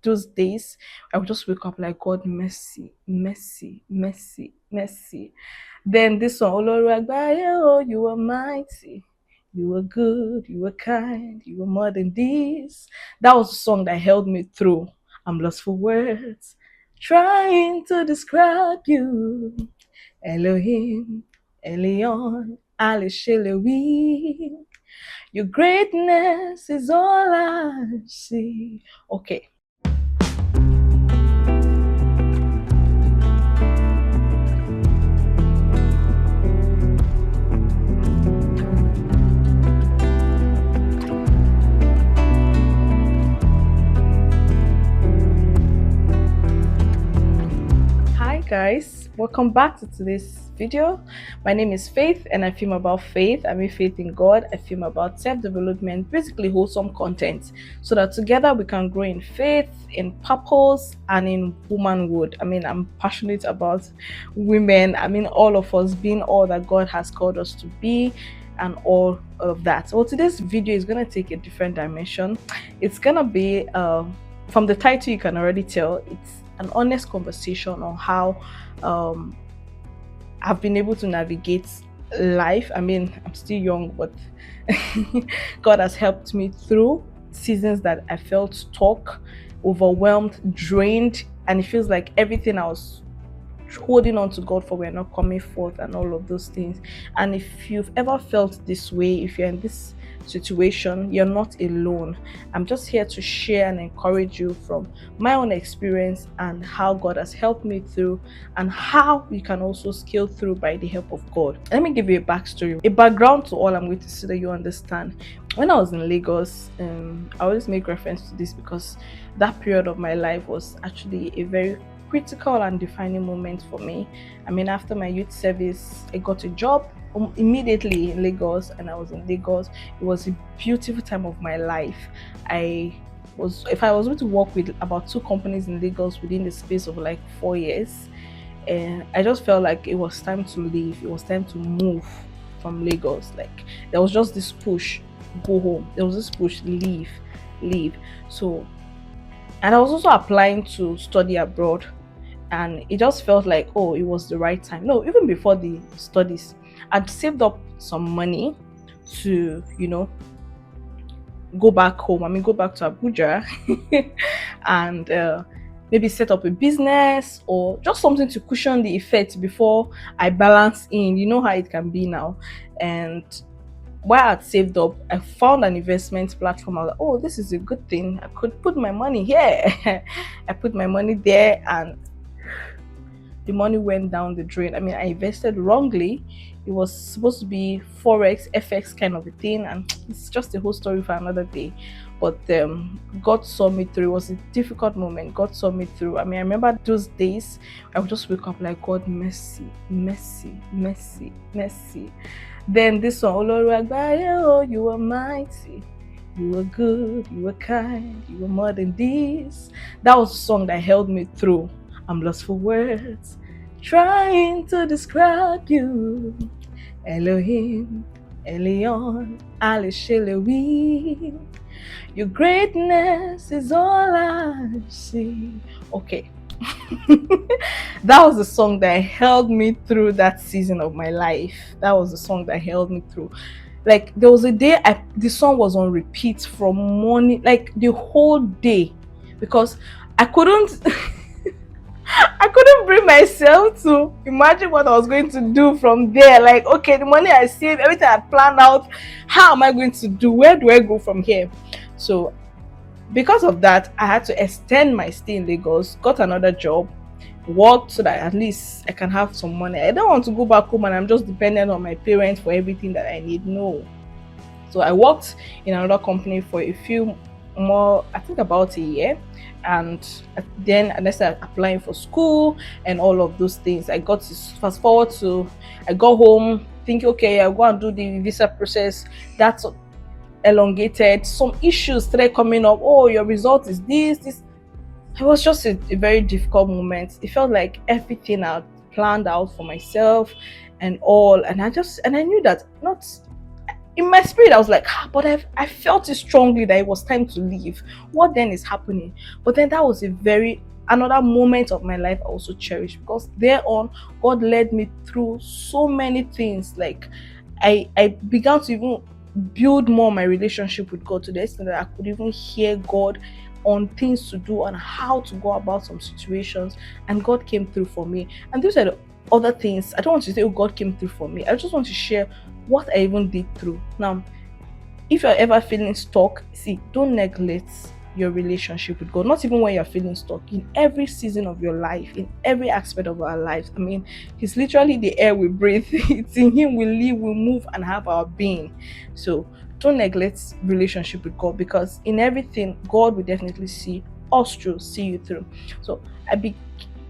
those days I would just wake up like, God, mercy, mercy, mercy, mercy. Then this song, Oloruagbaye, oh, you are mighty, you were good, you were kind, you were more than this. That was a song that held me through. I'm lost for words, trying to describe you. Elohim, Elion, Alishelewi. Your greatness is all I see. Okay. Hi guys, welcome back to today's video. My name is Faith and I film about faith. I mean faith in God. I film about self-development, basically wholesome content, so that together we can grow in faith, in purpose, and in womanhood. I mean, I'm passionate about women. I mean, all of us being all that God has called us to be and all of that. So today's video is going to take a different dimension. It's going to be from the title you can already tell it's an honest conversation on how I've been able to navigate life. I mean, I'm still young, but God has helped me through seasons that I felt stuck, overwhelmed, drained, and it feels like everything I was holding on to God for we're not coming forth and all of those things. And if you've ever felt this way, if you're in this situation, you're not alone. I'm just here to share and encourage you from my own experience and how God has helped me through and how you can also scale through by the help of God. Let me give you a backstory, a background to all I'm going to say so that you understand. When I was in Lagos, I always make reference to this because that period of my life was actually a very critical and defining moment for me. I mean, after my youth service, I got a job immediately in Lagos, and I was in Lagos. It was a beautiful time of my life. If I was able to work with about 2 companies in Lagos within the space of like 4 years, and I just felt like it was time to leave. It was time to move from Lagos. Like there was just this push, go home. There was this push, leave. So, and I was also applying to study abroad, and it just felt like, oh, it was the right time. No, even before the studies, I'd saved up some money to go back home. I mean, go back to Abuja and maybe set up a business or just something to cushion the effect before I balance in. You know how it can be now. And while I'd saved up, I found an investment platform. I was like, oh, this is a good thing. I could put my money here. I put my money there, and the money went down the drain. I mean, I invested wrongly. It was supposed to be Forex, FX kind of a thing, and it's just a whole story for another day. But God saw me through. It was a difficult moment. God saw me through. I mean, I remember those days, I would just wake up like, God, mercy, mercy, mercy, mercy. Then this song, Oloruagbaye, oh, you are mighty, you were good, you were kind, you were more than this. That was a song that held me through. I'm lost for words, trying to describe you. Elohim, Elion, Alishelewi. Your greatness is all I see. Okay. That was the song that held me through that season of my life. That was the song that held me through. Like there was a day the song was on repeat from morning, like the whole day, because I couldn't I couldn't bring myself to imagine what I was going to do from there. Like, okay, the money I saved, everything I planned out, how am I going to do? Where do I go from here? So because of that, I had to extend my stay in Lagos, got another job, worked so that at least I can have some money. I don't want to go back home and I'm just dependent on my parents for everything that I need. No. So I worked in another company for a few more, I think about a year. And then I started applying for school and all of those things. I got to fast forward to, I got home thinking, okay, I'll go and do the visa process. That's elongated. Some issues started coming up. Oh, your result is this. It was just a very difficult moment. It felt like everything I planned out for myself and all. And I knew that in my spirit, I was like, but I felt it strongly that it was time to leave. What then is happening? But then that was a very another moment of my life I also cherish, because thereon God led me through so many things. Like I began to even build more my relationship with God, to the extent that I could even hear God on things to do and how to go about some situations, and God came through for me. And these are the other things. I don't want to say, oh, God came through for me. I just want to share what I even did through. Now, if you're ever feeling stuck, see, don't neglect your relationship with God. Not even when you're feeling stuck, in every season of your life, in every aspect of our lives. I mean, He's literally the air we breathe. It's in Him we live, we move, and have our being. So don't neglect relationship with God, because in everything, God will definitely see us through, see you through. So I be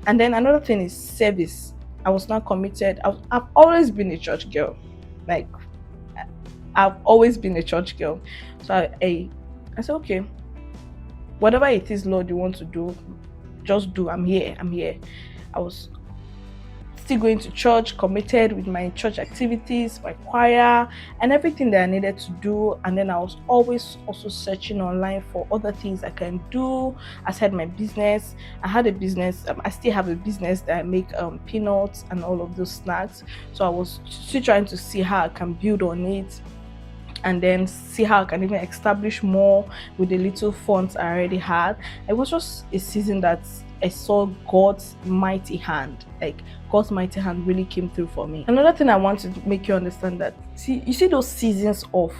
and then another thing is service. I was not committed. I've always been a church girl. Like, I've always been a church girl. So I said, okay, whatever it is, Lord, you want to do, just do. I'm here. I'm here. I was still going to church, committed with my church activities, my choir, and everything that I needed to do. And then I was always also searching online for other things I can do. I had my business. I had a business. I still have a business that I make peanuts and all of those snacks. So I was still trying to see how I can build on it, and then see how I can even establish more with the little funds I already had. It was just a season that I saw God's mighty hand. Like, God's mighty hand really came through for me. Another thing I want to make you understand, that you see those seasons of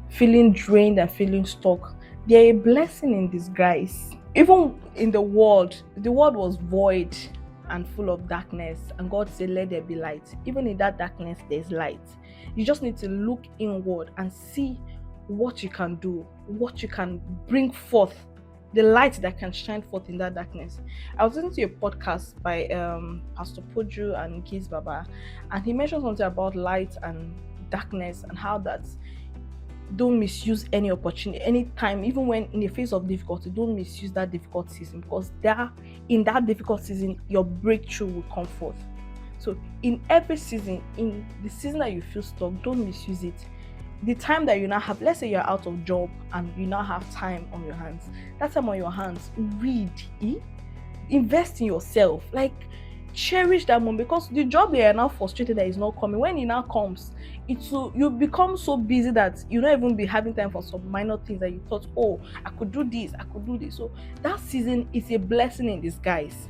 feeling drained and feeling stuck, they're a blessing in disguise. Even in the world was void and full of darkness, and God said, let there be light. Even in that darkness, there's light. You just need to look inward and see what you can do, what you can bring forth, the light that can shine forth in that darkness. I was listening to a podcast by Pastor Poju and Giz Baba, and he mentioned something about light and darkness, and how that don't misuse any opportunity, any time, even when in the face of difficulty. Don't misuse that difficult season, because there, in that difficult season, your breakthrough will come forth. So in every season, in the season that you feel stuck, don't misuse it. The time that you now have, let's say you're out of job and you now have time on your hands, that time on your hands, read, invest in yourself. Like, cherish that moment, because the job that you're now frustrated that is not coming, when it now comes, you become so busy that you don't even be having time for some minor things that you thought, oh, I could do this, I could do this. So that season is a blessing in disguise.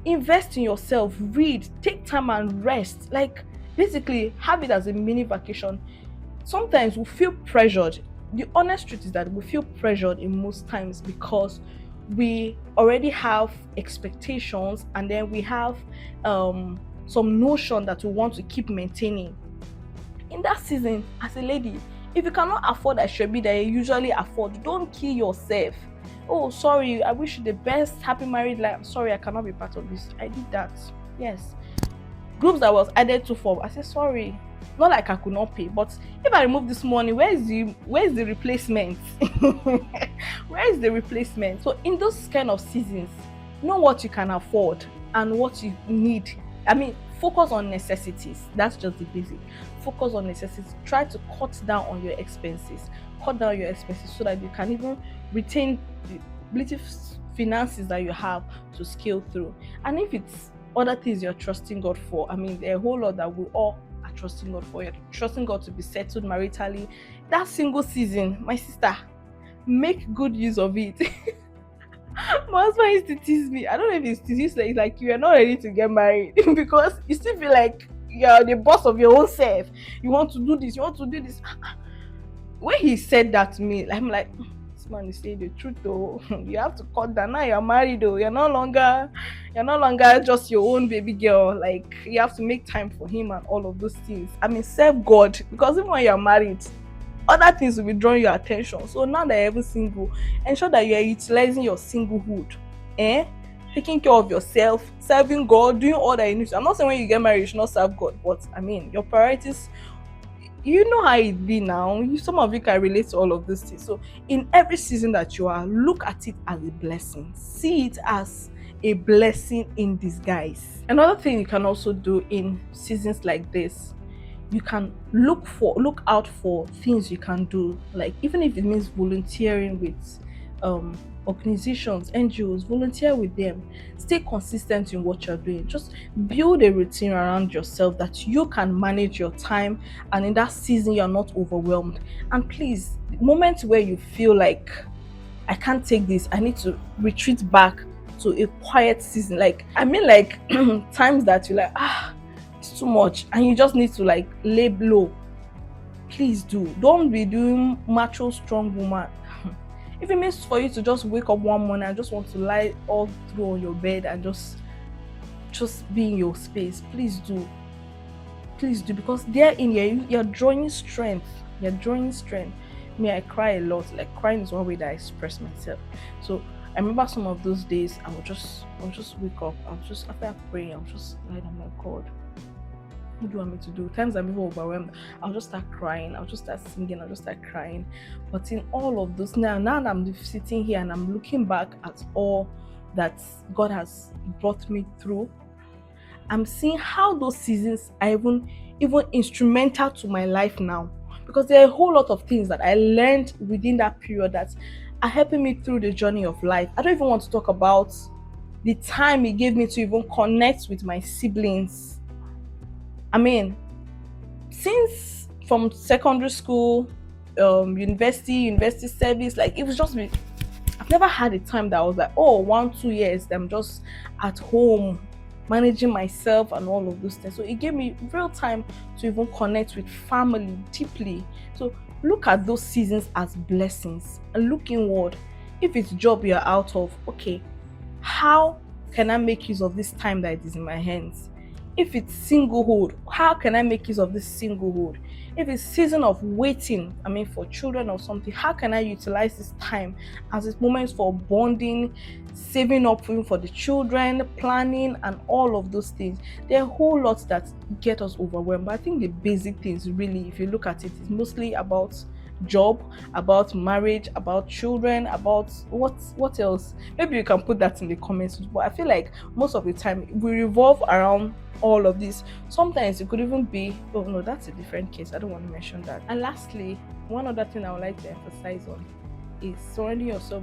Invest in yourself, read, take time and rest. Like, basically have it as a mini vacation. Sometimes we feel pressured. The honest truth is that we feel pressured in most times, because we already have expectations, and then we have some notion that we want to keep maintaining. In that season, as a lady, if you cannot afford a shebi that you usually afford, don't kill yourself. Oh, sorry, I wish you the best happy married life. I'm sorry, I cannot be part of this. I did that. Yes. Groups that was added to for, I said sorry. Not like I could not pay, but if I remove this money, where's the replacement? Where is the replacement? So in those kind of seasons, know what you can afford and what you need. I mean, focus on necessities. That's just the basic. Focus on necessities. Try to cut down on your expenses. Cut down your expenses so that you can even retain the little finances that you have to scale through. And if it's other things you're trusting God for, I mean, there are a whole lot that we all are trusting God for. You're trusting God to be settled maritally. That single season, my sister, make good use of it. My husband used to tease me. I don't know if it's tease, it's like you are not ready to get married because you still feel like you're the boss of your own self. You want to do this, you want to do this. When he said that to me, I'm like, this man is saying the truth though. You have to cut down. Now you're married though. You're no longer just your own baby girl. Like, you have to make time for him and all of those things. I mean, serve God, because even when you're married, other things will be drawing your attention. So now that you're even single, ensure that you're utilizing your singlehood. Eh? Taking care of yourself, serving God, doing all that you need to. I'm not saying when you get married you should not serve God, but I mean, your priorities, you know how it be now. Some of you can relate to all of these things. So in every season that you are, look at it as a blessing. See it as a blessing in disguise. Another thing you can also do in seasons like this you can look out for things you can do, like even if it means volunteering with organizations, NGOs. Volunteer with them. Stay consistent in what you're doing. Just build a routine around yourself that you can manage your time, and in that season you're not overwhelmed. And please, moments where you feel like I can't take this, I need to retreat back to a quiet season. Like, I mean, like times that you're like, it's too much, and you just need to like lay low. Please do. Don't be doing macho strong woman. If it means for you to just wake up one morning and just want to lie all through on your bed and just be in your space, please do. Please do, because there in here you're drawing strength. You're drawing strength. Me, I cry a lot. Like, crying is one way that I express myself. So I remember some of those days I would just wake up. I would just, after praying, I would just lie down. My God, what do you want me to do? Times I'm even overwhelmed. I'll just start crying. I'll just start singing. I'll just start crying. But in all of those, now I'm sitting here and I'm looking back at all that God has brought me through. I'm seeing how those seasons are even instrumental to my life now, because there are a whole lot of things that I learned within that period that are helping me through the journey of life. I don't even want to talk about the time it gave me to even connect with my siblings. I mean, since from secondary school, university service, like it was just me. I've never had a time that I was like, oh, 1 2 years I'm just at home managing myself and all of those things. So it gave me real time to even connect with family deeply. So look at those seasons as blessings and look inward. If it's job you're out of, okay, how can I make use of this time that it is in my hands? If it's singlehood, how can I make use of this singlehood? If it's season of waiting, I mean for children or something, how can I utilize this time as it's moments for bonding, saving up for the children, planning, and all of those things? There are a whole lot that get us overwhelmed. But I think the basic things, really, if you look at it, is mostly about job, about marriage, about children, about what else? Maybe you can put that in the comments. But I feel like most of the time we revolve around all of this. Sometimes it could even be, oh no, that's a different case. I don't want to mention that. And lastly, one other thing I would like to emphasize on is surrounding yourself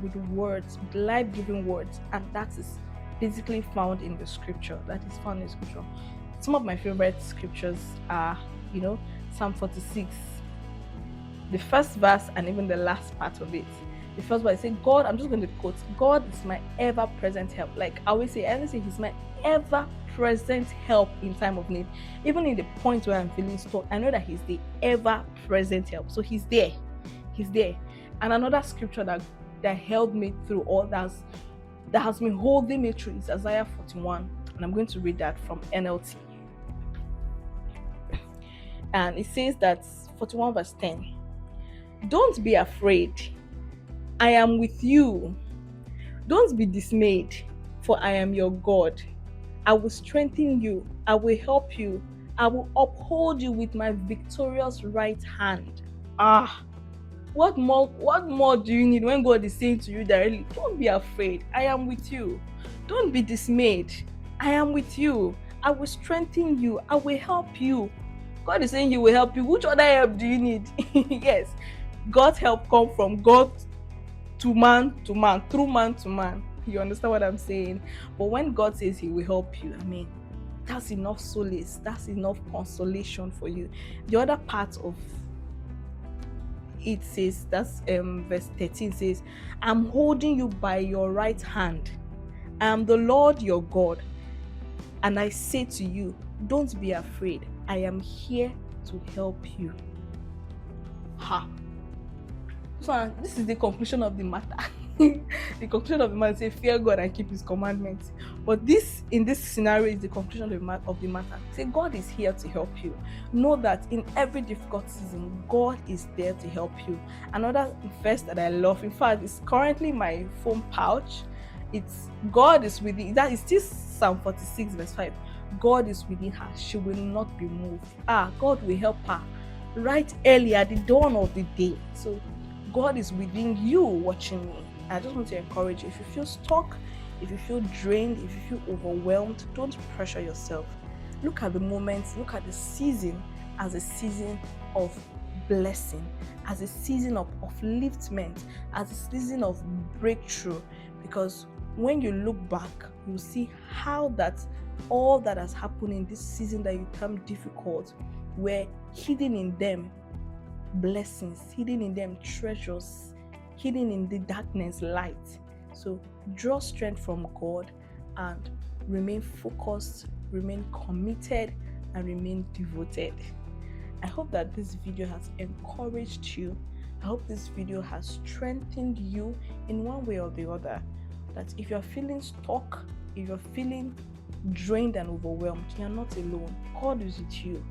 with words, with life-giving words, and that is basically found in the scripture. That is found in the scripture. Some of my favorite scriptures are, Psalm 46, the first verse and even the last part of it. The first verse says, God, I'm just going to quote, God is my ever-present help. Like I always say he's my ever-present help in time of need. Even in the point where I'm feeling stuck, I know that he's the ever-present help. So he's there. He's there. And another scripture that held me through all that has been holding me through is Isaiah 41. And I'm going to read that from NLT. And it says that 41 verse 10. Don't be afraid. I am with you. Don't be dismayed, for I am your God. I will strengthen you. I will help you. I will uphold you with my victorious right hand. What more do you need when God is saying to you directly, don't be afraid. I am with you. Don't be dismayed. I am with you. I will strengthen you. I will help you. God is saying he will help you. Which other help do you need? Yes. God's help come from God to man, through man to man. You understand what I'm saying? But when God says he will help you, I mean, that's enough solace. That's enough consolation for you. The other part of it says, that's verse 13 says, I'm holding you by your right hand. I am the Lord your God. And I say to you, don't be afraid. I am here to help you. So this is the conclusion of the matter. The conclusion of the matter is fear God and keep his commandments. But in this scenario is the conclusion of the matter. Say God is here to help you. Know that in every difficult season, God is there to help you. Another verse that I love, in fact, it's currently my phone pouch. It's God is within. That is still Psalm 46 verse 5. God is within her. She will not be moved. God will help her right early at the dawn of the day. So God is within you watching me. I just want to encourage you. If you feel stuck, if you feel drained, if you feel overwhelmed, don't pressure yourself. Look at the moments, look at the season, as a season of blessing, as a season of upliftment, as a season of breakthrough. Because when you look back, you'll see how that all that has happened in this season that you term difficult were hidden in them blessings, hidden in them treasures, hidden in the darkness light. So draw strength from God and remain focused, remain committed, and remain devoted. I hope that this video has encouraged you. I hope this video has strengthened you in one way or the other. That if you're feeling stuck, if you're feeling drained and overwhelmed, you're not alone. God is with you.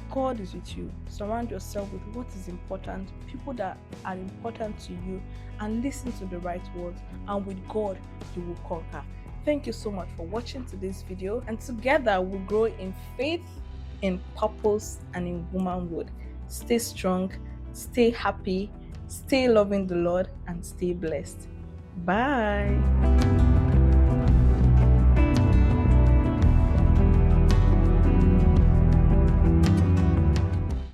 God is with you. Surround yourself with what is important, people that are important to you, and listen to the right words. And with God, you will conquer. Thank you so much for watching today's video, and together we'll grow in faith, in purpose, and in womanhood. Stay strong, stay happy, stay loving the Lord, and stay blessed. Bye.